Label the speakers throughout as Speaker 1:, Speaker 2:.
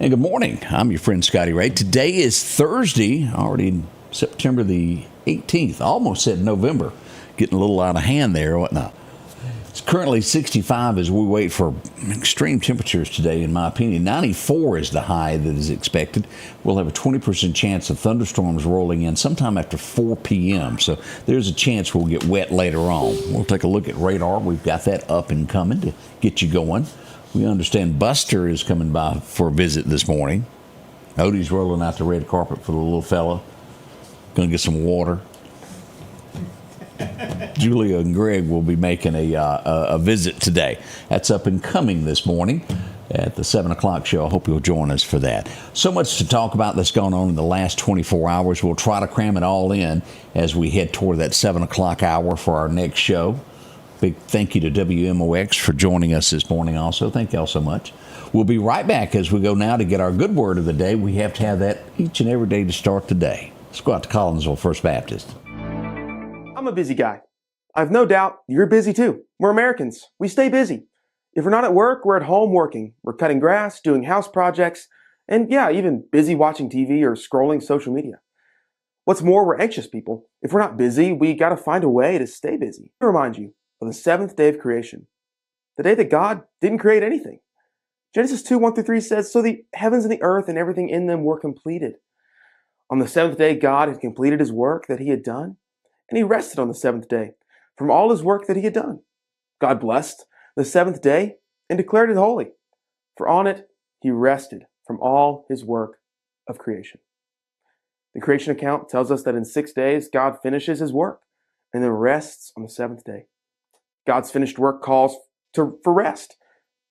Speaker 1: And good morning. I'm your friend Scotty Ray. Today is Thursday, already September the 18th. Almost said November. Getting a little out of hand there. Whatnot. It's currently 65 as we wait for extreme temperatures today, in my opinion. 94 is the high that is expected. We'll have a 20% chance of thunderstorms rolling in sometime after 4 p.m. So there's a chance we'll get wet later on. We'll take a look at radar. We've got that up and coming to get you going. We understand Buster is coming by for a visit this morning. Odie's rolling out the red carpet for the little fella. Going to get some water. Julia and Greg will be making a visit today. That's up and coming this morning at the 7 o'clock show. I hope you'll join us for that. So much to talk about that's gone on in the last 24 hours. We'll try to cram it all in as we head toward that 7 o'clock hour for our next show. Big thank you to WMOX for joining us this morning also. Thank y'all so much. We'll be right back as we go now to get our good word of the day. We have to have that each and every day to start the day. Let's go out to Collinsville First Baptist.
Speaker 2: I'm a busy guy. I've no doubt you're busy too. We're Americans. We stay busy. If we're not at work, we're at home working. We're cutting grass, doing house projects, and even busy watching TV or scrolling social media. What's more, we're anxious people. If we're not busy, we got to find a way to stay busy. To remind you of the seventh day of creation, the day that God didn't create anything. Genesis 2:1-3 says, "So the heavens and the earth and everything in them were completed. On the seventh day, God had completed his work that he had done, and he rested on the seventh day from all his work that he had done. God blessed the seventh day and declared it holy, for on it he rested from all his work of creation." The creation account tells us that in 6 days, God finishes his work and then rests on the seventh day. God's finished work calls for rest.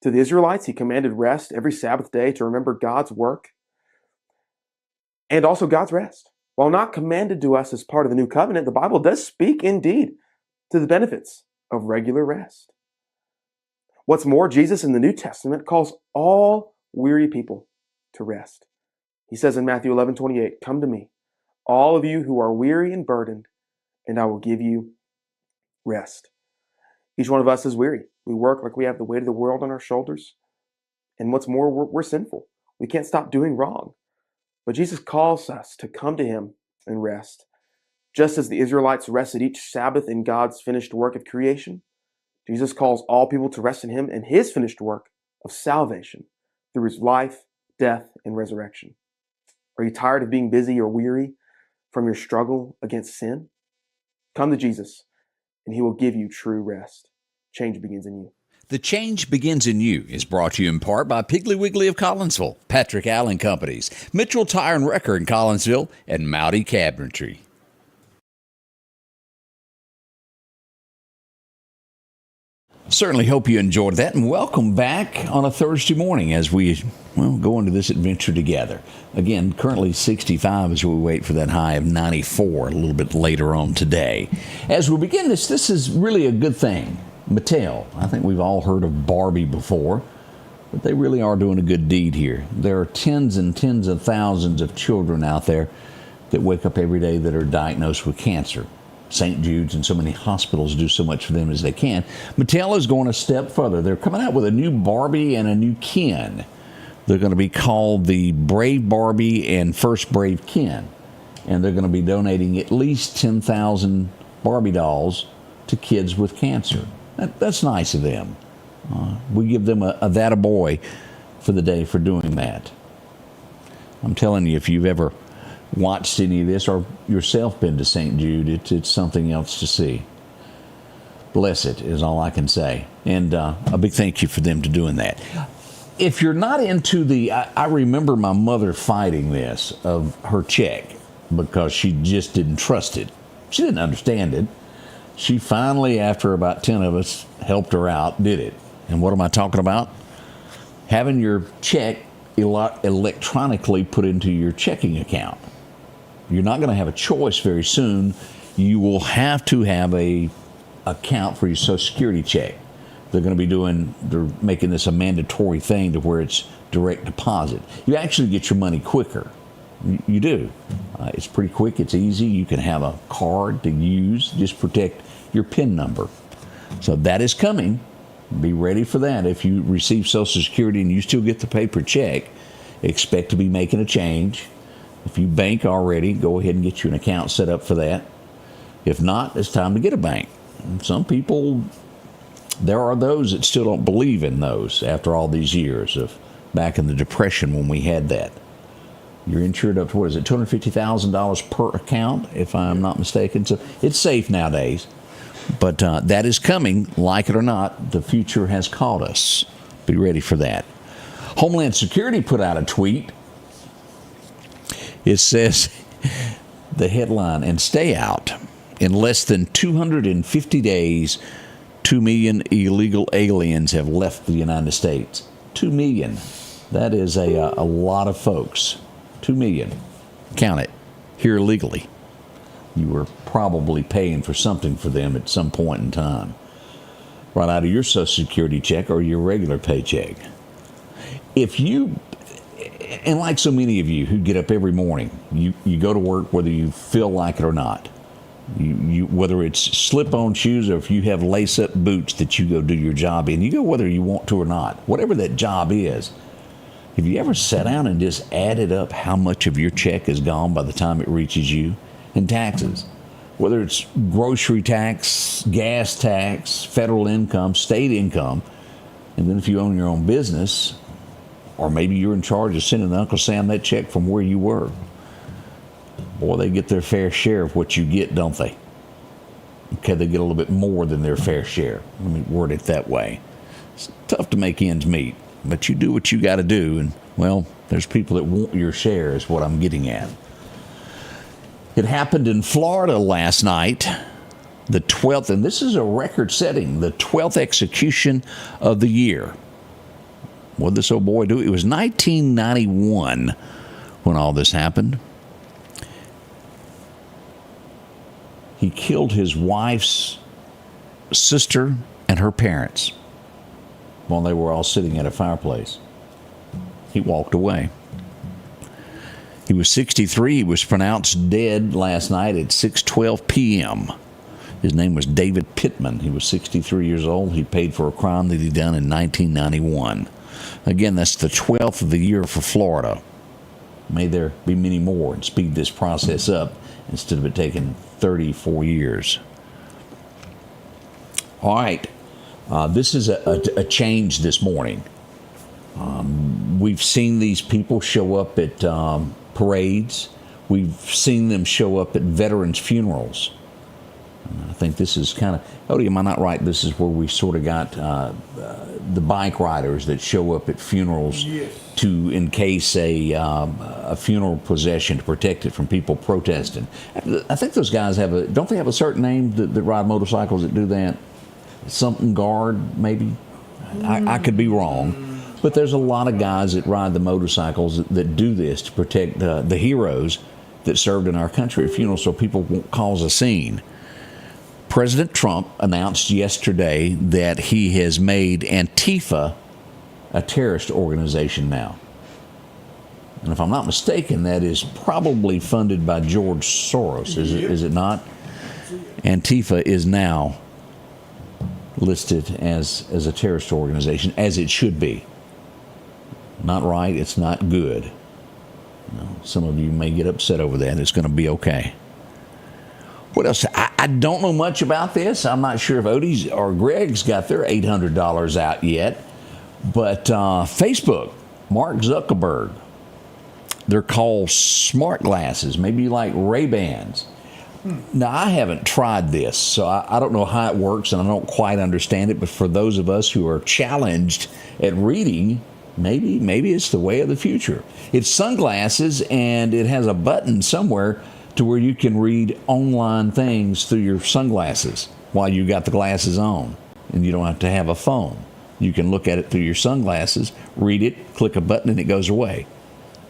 Speaker 2: To the Israelites, he commanded rest every Sabbath day to remember God's work and also God's rest. While not commanded to us as part of the new covenant, the Bible does speak indeed to the benefits of regular rest. What's more, Jesus in the New Testament calls all weary people to rest. He says in Matthew 11:28, "Come to me, all of you who are weary and burdened, and I will give you rest." Each one of us is weary. We work like we have the weight of the world on our shoulders. And what's more, we're sinful. We can't stop doing wrong. But Jesus calls us to come to him and rest. Just as the Israelites rested each Sabbath in God's finished work of creation, Jesus calls all people to rest in him and his finished work of salvation through his life, death, and resurrection. Are you tired of being busy or weary from your struggle against sin? Come to Jesus, and he will give you true rest. Change begins in you.
Speaker 1: The Change Begins in You is brought to you in part by Piggly Wiggly of Collinsville, Patrick Allen Companies, Mitchell Tire and Wrecker in Collinsville, and Mowdy Cabinetry. Certainly hope you enjoyed that, and welcome back on a Thursday morning as we go into this adventure together. Again, currently 65 as we wait for that high of 94 a little bit later on today. As we begin this is really a good thing. Mattel, I think we've all heard of Barbie before, but they really are doing a good deed here. There are tens and tens of thousands of children out there that wake up every day that are diagnosed with cancer. St. Jude's and so many hospitals do so much for them as they can. Mattel is going a step further. They're coming out with a new Barbie and a new Ken. They're going to be called the Brave Barbie and First Brave Ken. And they're going to be donating at least 10,000 Barbie dolls to kids with cancer. That's nice of them. We give them a that a boy for the day for doing that. I'm telling you, if you've ever watched any of this or yourself been to St. Jude, it's something else to see. Bless it is all I can say. And a big thank you for them to doing that. If you're not into I remember my mother fighting this of her check because she just didn't trust it. She didn't understand it. She finally, after about 10 of us helped her out, did it. And what am I talking about? Having your check electronically put into your checking account. You're not going to have a choice very soon. You will have to have a account for your Social Security check. They're making this a mandatory thing to where it's direct deposit. You actually get your money quicker. You do. It's pretty quick. It's easy. You can have a card to use. Just protect your PIN number. So that is coming. Be ready for that. If you receive Social Security and you still get the paper check, expect to be making a change. If you bank already, go ahead and get you an account set up for that. If not, it's time to get a bank. Some people, there are those that still don't believe in those after all these years of back in the Depression when we had that. You're insured up to, what is it, $250,000 per account, if I'm not mistaken. So it's safe nowadays. But that is coming, like it or not. The future has called us. Be ready for that. Homeland Security put out a tweet. It says, the headline, and stay out. In less than 250 days, 2 million illegal aliens have left the United States. 2 million. That is a lot of folks. 2 million. Count it. Here illegally. You were probably paying for something for them at some point in time. Right out of your Social Security check or your regular paycheck. If you, and like so many of you who get up every morning, you go to work whether you feel like it or not. You whether it's slip-on shoes or if you have lace-up boots that you go do your job in, you go whether you want to or not. Whatever that job is. Have you ever sat down and just added up how much of your check is gone by the time it reaches you in taxes? Whether it's grocery tax, gas tax, federal income, state income, and then if you own your own business, or maybe you're in charge of sending Uncle Sam that check from where you were. Boy, they get their fair share of what you get, don't they? Okay, they get a little bit more than their fair share. Let me word it that way. It's tough to make ends meet, but you do what you got to do, and, well, there's people that want your share is what I'm getting at. It happened in Florida last night, the 12th, and this is a record setting, the 12th execution of the year. What did this old boy do? It was 1991 when all this happened. He killed his wife's sister and her parents while they were all sitting at a fireplace. He walked away. He was 63. He was pronounced dead last night at 6:12 p.m. His name was David Pittman. He was 63 years old. He paid for a crime that he'd done in 1991. Again, that's the 12th of the year for Florida. May there be many more and speed this process up instead of it taking 34 years. All right. This is a change this morning. We've seen these people show up at parades. We've seen them show up at veterans' funerals. I think this is kind of, Odie, am I not right? This is where we sort of got the bike riders that show up at funerals. Yes. To encase a funeral procession to protect it from people protesting. I think those guys don't they have a certain name that ride motorcycles that do that? Something guard, maybe? I could be wrong. But there's a lot of guys that ride the motorcycles that do this to protect the heroes that served in our country at funerals so people won't cause a scene. President Trump announced yesterday that he has made Antifa a terrorist organization now. And if I'm not mistaken, that is probably funded by George Soros, is it not? Antifa is now listed as a terrorist organization, as it should be. Not right, it's not good. Some of you may get upset over that. It's going to be okay. What else? I don't know much about this. I'm not sure if Odie's or Greg's got their $800 out yet. But Facebook, Mark Zuckerberg, they're called smart glasses, maybe like Ray-Bans. Now, I haven't tried this, so I don't know how it works, and I don't quite understand it. But for those of us who are challenged at reading, maybe it's the way of the future. It's sunglasses, and it has a button somewhere to where you can read online things through your sunglasses while you got the glasses on, and you don't have to have a phone. You can look at it through your sunglasses, read it, click a button, and it goes away.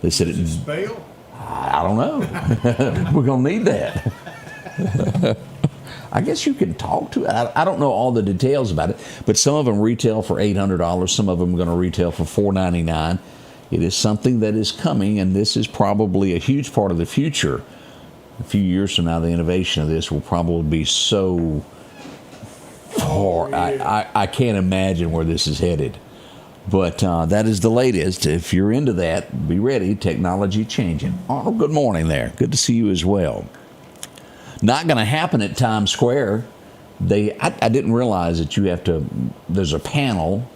Speaker 1: They said
Speaker 3: Does it spell?
Speaker 1: I don't know. We're going to need that. I guess you can talk to it. I don't know all the details about it, but some of them retail for $800. Some of them are going to retail for $499. It is something that is coming, and this is probably a huge part of the future. A few years from now, the innovation of this will probably be so far. I can't imagine where this is headed. But that is the latest. If you're into that, be ready. Technology changing. Arnold, good morning there. Good to see you as well. Not going to happen at Times Square. I didn't realize that you have to, there's a panel,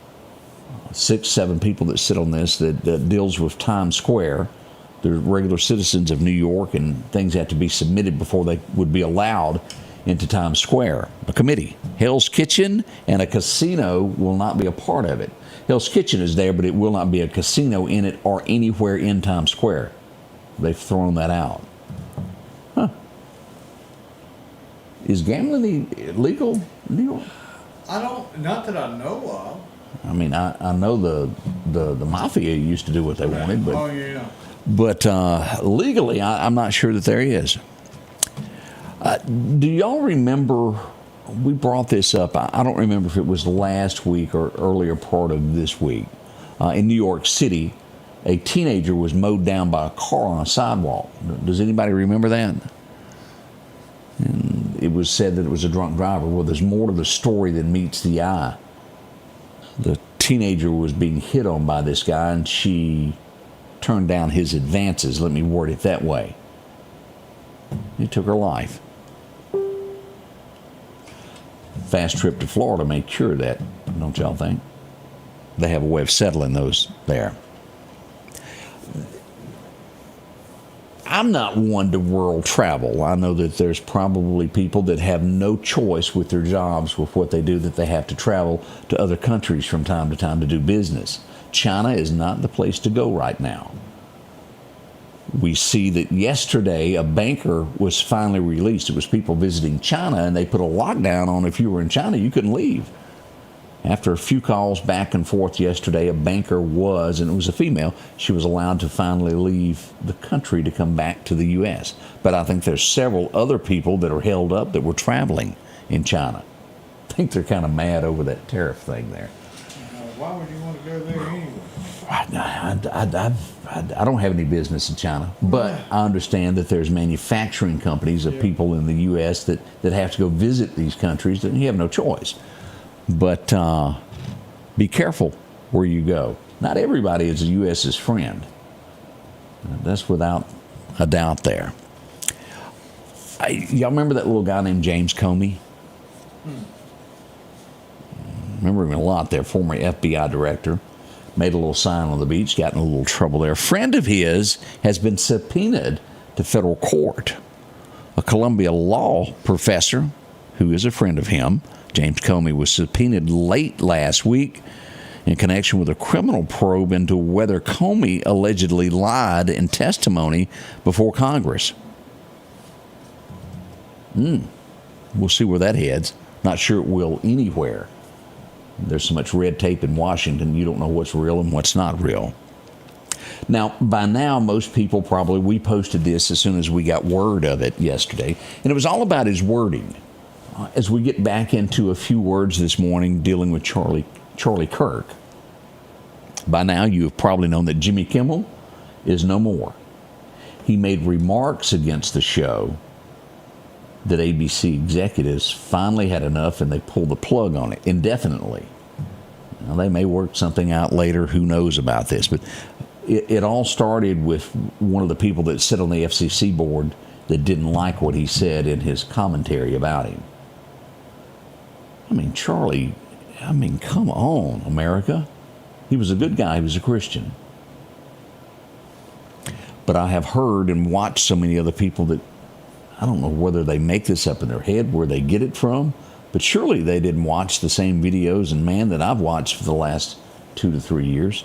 Speaker 1: 6-7 people that sit on this that deals with Times Square. They're regular citizens of New York, and things have to be submitted before they would be allowed into Times Square. A committee. Hell's Kitchen and a casino will not be a part of it. Hell's Kitchen is there, but it will not be a casino in it or anywhere in Times Square. They've thrown that out. Huh. Is gambling illegal in New York?
Speaker 3: Not that I know of.
Speaker 1: I mean, I know the mafia used to do what they wanted, but
Speaker 3: Oh, yeah.
Speaker 1: but legally, I'm not sure that there is. Do y'all remember? We brought this up. I don't remember if it was last week or earlier part of this week. In New York City, a teenager was mowed down by a car on a sidewalk. Does anybody remember that? And it was said that it was a drunk driver. Well, there's more to the story than meets the eye. The teenager was being hit on by this guy, and she turned down his advances. Let me word it that way. He took her life. Fast trip to Florida may cure that, don't y'all think? They have a way of settling those there. I'm not one to world travel. I know that there's probably people that have no choice with their jobs, with what they do, that they have to travel to other countries from time to time to do business. China is not the place to go right now. We see that yesterday a banker was finally released. It was people visiting China, and they put a lockdown on if you were in China, you couldn't leave. After a few calls back and forth yesterday, a banker was, and it was a female, she was allowed to finally leave the country to come back to the U.S. But I think there's several other people that are held up that were traveling in China. I think they're kind of mad over that tariff thing there.
Speaker 3: Why would you want to go there anyway?
Speaker 1: I don't have any business in China, but I understand that there's manufacturing companies of people in the U.S. that have to go visit these countries, and you have no choice. But be careful where you go. Not everybody is the U.S.'s friend. That's without a doubt there. Y'all remember that little guy named James Comey? Remember him a lot there, former FBI director. Made a little sign on the beach, got in a little trouble there. A friend of his has been subpoenaed to federal court. A Columbia law professor, who is a friend of him, James Comey, was subpoenaed late last week in connection with a criminal probe into whether Comey allegedly lied in testimony before Congress. We'll see where that heads. Not sure it will anywhere. There's so much red tape in Washington, you don't know what's real and what's not real. Now, by now, most people probably, we posted this as soon as we got word of it yesterday, and it was all about his wording. As we get back into a few words this morning dealing with Charlie Kirk, by now you have probably known that Jimmy Kimmel is no more. He made remarks against the show that ABC executives finally had enough, and they pulled the plug on it indefinitely. Now, they may work something out later. Who knows about this? But it all started with one of the people that sit on the FCC board that didn't like what he said in his commentary about him. I mean, Charlie, come on, America. He was a good guy. He was a Christian. But I have heard and watched so many other people that I don't know whether they make this up in their head, where they get it from, but surely they didn't watch the same videos and man that I've watched for the last 2 to 3 years.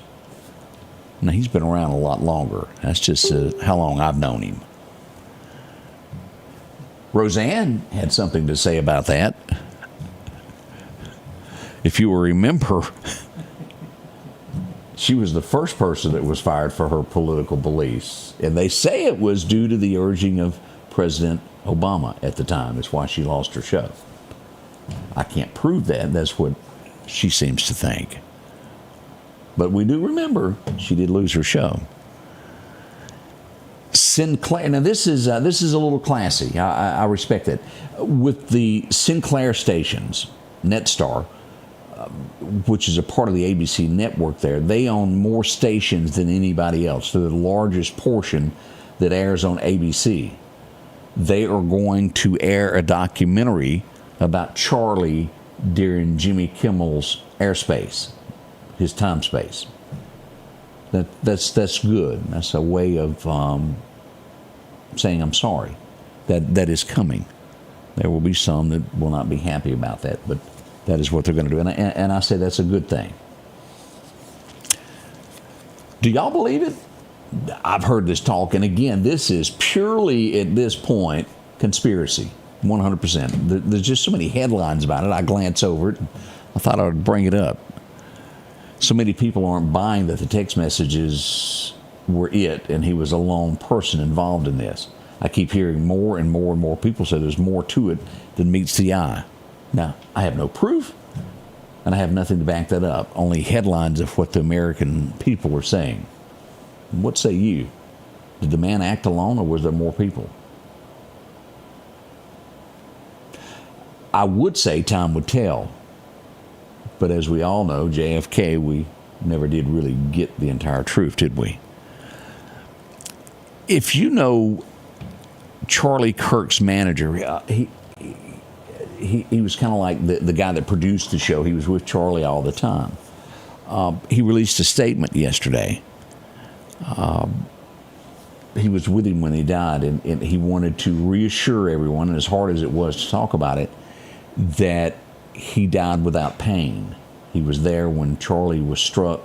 Speaker 1: Now, he's been around a lot longer. That's just how long I've known him. Roseanne had something to say about that. If you will remember, she was the first person that was fired for her political beliefs. And they say it was due to the urging of President Obama at the time. That's why she lost her show. I can't prove that. That's what she seems to think. But we do remember she did lose her show. Sinclair. Now this is a little classy. I respect it. With the Sinclair stations, Netstar, which is a part of the ABC network there, they own more stations than anybody else. They're the largest portion that airs on ABC. They are going to air a documentary about Charlie during Jimmy Kimmel's airspace, his time space. That's good. That's a way of saying I'm sorry. That is coming. There will be some that will not be happy about that, but that is what they're going to do. And I say that's a good thing. Do y'all believe it? I've heard this talk, and again, this is purely, at this point, conspiracy, 100%. There's just so many headlines about it. I glance over it. I thought I would bring it up. So many people aren't buying that the text messages were it, and he was a lone person involved in this. I keep hearing more and more and more people say there's more to it than meets the eye. Now, I have no proof, and I have nothing to back that up, only headlines of what the American people are saying. What say you? Did the man act alone, or was there more people? I would say time would tell. But as we all know, JFK, we never did really get the entire truth, did we? If you know Charlie Kirk's manager, he was kind of like the guy that produced the show. He was with Charlie all the time. He released a statement yesterday. He was with him when he died, and he wanted to reassure everyone, and as hard as it was to talk about it, that he died without pain. He was there when Charlie was struck,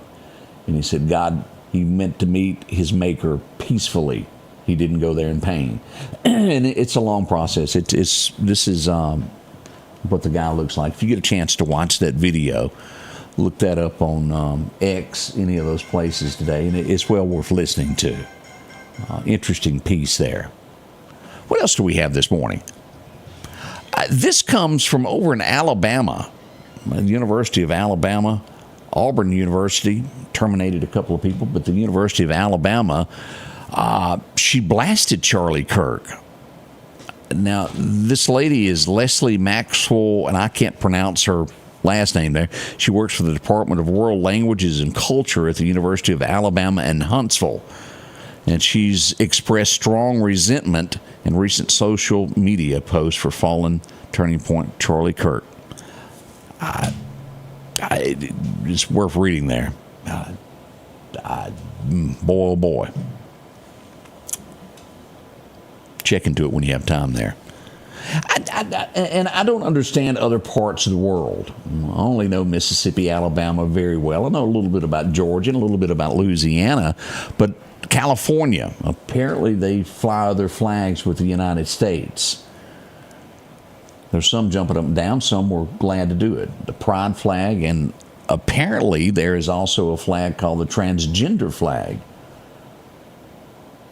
Speaker 1: and he said he meant to meet his maker peacefully. He didn't go there in pain. And it's a long process. This is what the guy looks like. If you get a chance to watch that video, look that up on X, any of those places today, and it's well worth listening to. Interesting piece there. What else do we have this morning? This comes from over in Alabama, the University of Alabama. Auburn University terminated a couple of people, but the University of Alabama, she blasted Charlie Kirk. Now, this lady is Leslie Maxwell, and I can't pronounce her last name there. She works for the Department of World Languages and Culture at the University of Alabama in Huntsville. And she's expressed strong resentment in recent social media posts for fallen turning point Charlie Kirk. It's worth reading there. Boy, oh boy. Check into it when you have time there. And I don't understand other parts of the world. I only know Mississippi, Alabama very well. I know a little bit about Georgia and a little bit about Louisiana. But California, apparently they fly other flags with the United States. There's some jumping up and down. Some were glad to do it. The pride flag, and apparently there is also a flag called the transgender flag.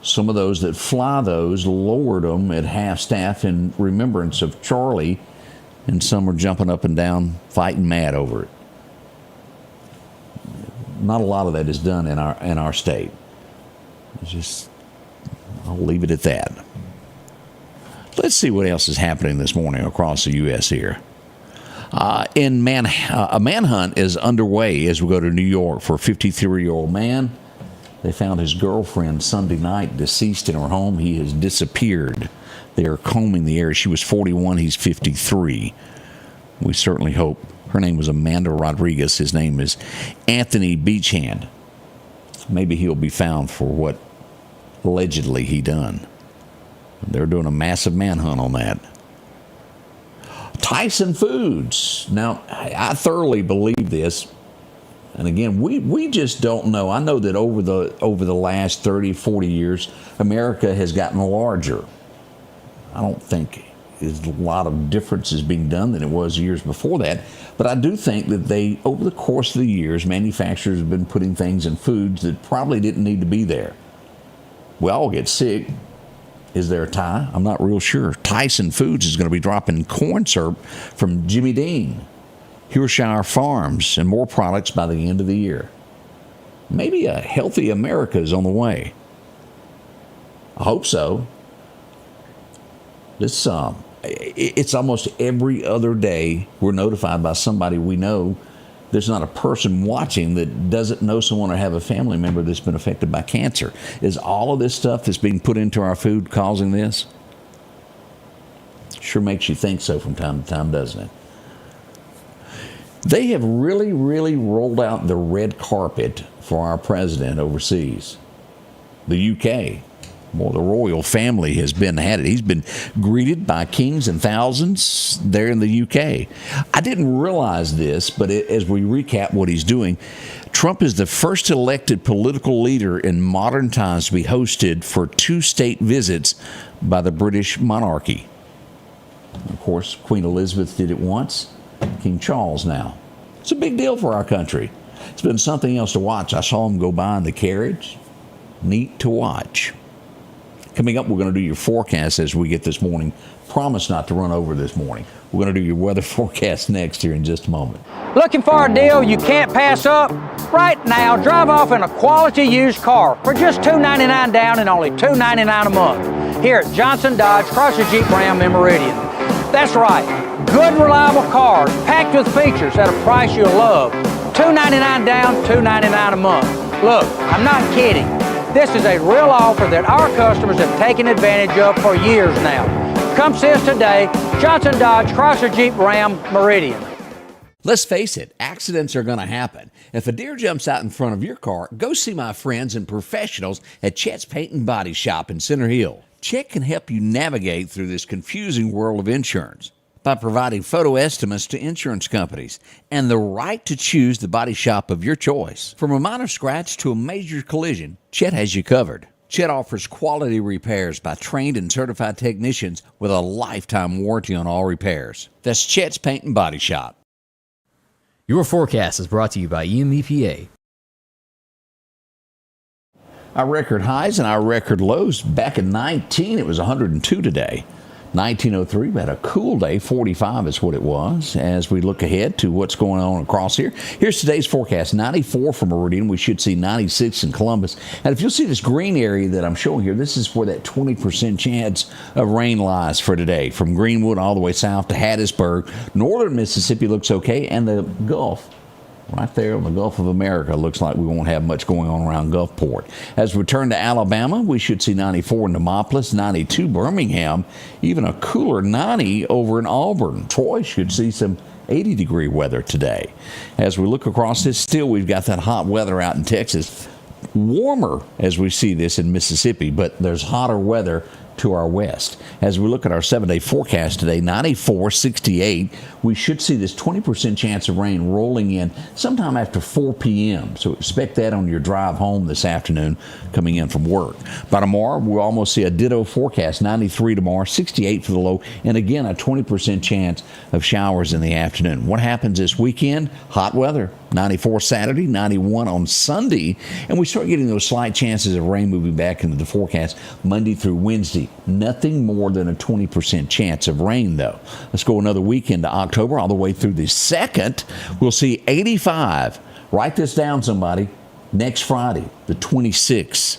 Speaker 1: Some of those that fly those lowered them at half-staff in remembrance of Charlie, and some are jumping up and down, fighting mad over it. Not a lot of that is done in our state. It's just, I'll leave it at that. Let's see what else is happening this morning across the U.S. here. A manhunt is underway as we go to New York for a 53-year-old man. They found his girlfriend Sunday night deceased in her home. He has disappeared. They are combing the area. She was 41. He's 53. We certainly hope. Her name was Amanda Rodriguez. His name is Anthony Beachhand. Maybe he'll be found for what allegedly he done. They're doing a massive manhunt on that. Tyson Foods. Now, I thoroughly believe this. And again, we just don't know. I know that over the last 30, 40 years, America has gotten larger. I don't think there's a lot of differences being done than it was years before that. But I do think that over the course of the years, manufacturers have been putting things in foods that probably didn't need to be there. We all get sick. Is there a tie? I'm not real sure. Tyson Foods is going to be dropping corn syrup from Jimmy Dean, Hershire Farms, and more products by the end of the year. Maybe a healthy America is on the way. I hope so. It's almost every other day we're notified by somebody we know there's not a person watching that doesn't know someone or have a family member that's been affected by cancer. Is all of this stuff that's being put into our food causing this? Sure makes you think so from time to time, doesn't it? They have really, really rolled out the red carpet for our president overseas. The UK. Well, the royal family has been at it. He's been greeted by kings and thousands there in the UK. I didn't realize this, but as we recap what he's doing, Trump is the first elected political leader in modern times to be hosted for 2 state visits by the British monarchy. Of course, Queen Elizabeth did it once, King Charles now. It's a big deal for our country. It's been something else to watch. I saw him go by in the carriage. Neat to watch. Coming up, we're going to do your forecast as we get this morning. Promise not to run over this morning. We're going to do your weather forecast next here in just a moment.
Speaker 4: Looking for a deal you can't pass up? Right now, drive off in a quality used car for just $299 down and only $299 a month here at Johnson Dodge Chrysler Jeep Ram in Meridian. That's right, good reliable cars packed with features at a price you'll love. $299 down, $299 a month. Look, I'm not kidding. This is a real offer that our customers have taken advantage of for years now. Come see us today, Johnson Dodge Chrysler Jeep Ram Meridian.
Speaker 1: Let's face it, accidents are going to happen. If a deer jumps out in front of your car, go see my friends and professionals at Chet's Paint and Body Shop in Center Hill. Chet can help you navigate through this confusing world of insurance by providing photo estimates to insurance companies and the right to choose the body shop of your choice. From a minor scratch to a major collision, Chet has you covered. Chet offers quality repairs by trained and certified technicians with a lifetime warranty on all repairs. That's Chet's Paint and Body Shop.
Speaker 5: Your forecast is brought to you by EMEPA.
Speaker 1: Our record highs and our record lows. Back in 19, it was 102 today. 1903, we had a cool day, 45 is what it was. As we look ahead to what's going on across here, here's today's forecast. 94 for Meridian. We should see 96 in Columbus. And if you'll see this green area that I'm showing here, this is where that 20% chance of rain lies for today. From Greenwood all the way south to Hattiesburg. Northern Mississippi looks okay, and the Gulf. Right there on the Gulf of America, looks like we won't have much going on around Gulfport. As we turn to Alabama, we should see 94 in Demopolis, 92 Birmingham, even a cooler 90 over in Auburn. Troy should see some 80-degree weather today. As we look across this, still we've got that hot weather out in Texas. Warmer as we see this in Mississippi, but there's hotter weather to our west. As we look at our 7-day forecast today, 94, 68, we should see this 20% chance of rain rolling in sometime after 4 p.m. So expect that on your drive home this afternoon coming in from work. By tomorrow, we'll almost see a ditto forecast, 93 tomorrow, 68 for the low, and again, a 20% chance of showers in the afternoon. What happens this weekend? Hot weather. 94 Saturday, 91 on Sunday, and we start getting those slight chances of rain moving back into the forecast Monday through Wednesday. Nothing more than a 20% chance of rain, though. Let's go another weekend to October, all the way through the 2nd. We'll see 85. Write this down, somebody. Next Friday, the 26th.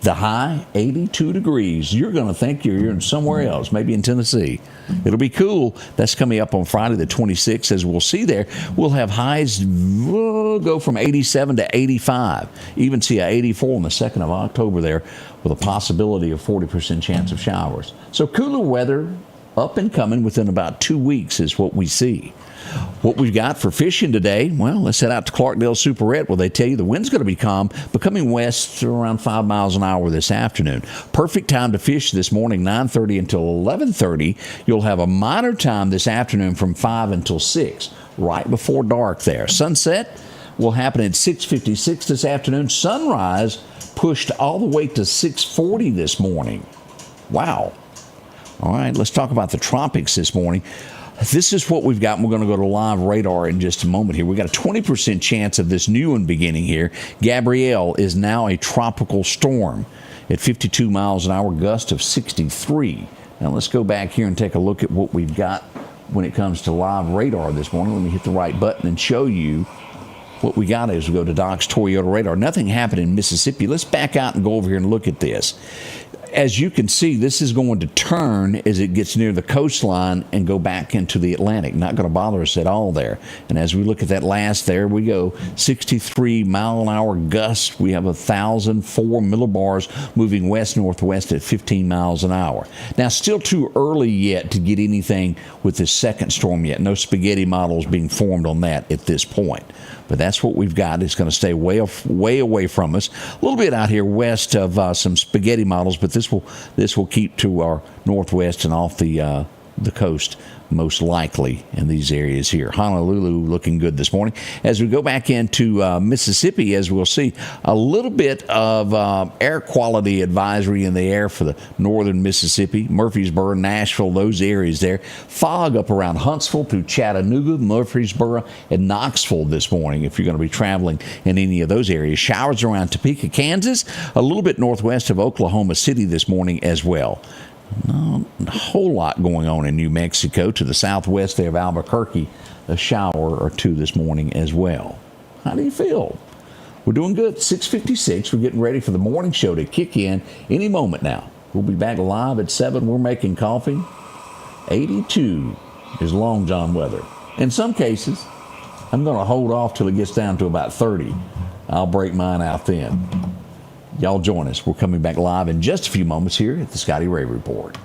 Speaker 1: The high, 82 degrees. You're going to think you're in somewhere else, maybe in Tennessee. It'll be cool. That's coming up on Friday the 26th. As we'll see there, we'll have highs go from 87 to 85. Even see a 84 on the 2nd of October there with a possibility of 40% chance of showers. So cooler weather up and coming within about 2 weeks is what we see. What we've got for fishing today, well, let's head out to Clarkdale Superette where they tell you the wind's going to be calm, but coming west to around 5 miles an hour this afternoon. Perfect time to fish this morning, 9:30 until 11:30. You'll have a minor time this afternoon from 5 until 6, right before dark there. Sunset will happen at 6:56 this afternoon. Sunrise pushed all the way to 6:40 this morning. Wow. All right, let's talk about the tropics this morning. This is what we've got, and we're going to go to live radar in just a moment here. We've got a 20% chance of this new one beginning here. Gabrielle is now a tropical storm at 52 miles an hour, gust of 63. Now let's go back here and take a look at what we've got when it comes to live radar this morning. Let me hit the right button and show you what we got as we go to Doc's Toyota Radar. Nothing happened in Mississippi. Let's back out and go over here and look at this. as you can see, this is going to turn as it gets near the coastline and go back into the Atlantic. Not going to bother us at all there. And as we look at that last, there we go, 63 mile an hour gusts. We have 1,004 millibars moving west-northwest at 15 miles an hour. Now, still too early yet to get anything with this second storm yet. No spaghetti models being formed on that at this point. But that's what we've got. It's going to stay way away from us. A little bit out here west of some spaghetti models, but this will keep to our northwest and off the coast, most likely in these areas here. Honolulu looking good this morning. As we go back into Mississippi, as we'll see, a little bit of air quality advisory in the air for the northern Mississippi, Murfreesboro, Nashville, those areas there. Fog up around Huntsville through Chattanooga, Murfreesboro, and Knoxville this morning if you're going to be traveling in any of those areas. Showers around Topeka, Kansas, a little bit northwest of Oklahoma City this morning as well. Not a whole lot going on in New Mexico. To the southwest there of Albuquerque, a shower or two this morning as well. How do you feel? We're doing good. 6:56. We're getting ready for the morning show to kick in any moment now. We'll be back live at 7. We're making coffee. 82 is Long John weather. In some cases, I'm going to hold off till it gets down to about 30. I'll break mine out then. Y'all join us. We're coming back live in just a few moments here at the Scotty Ray Report.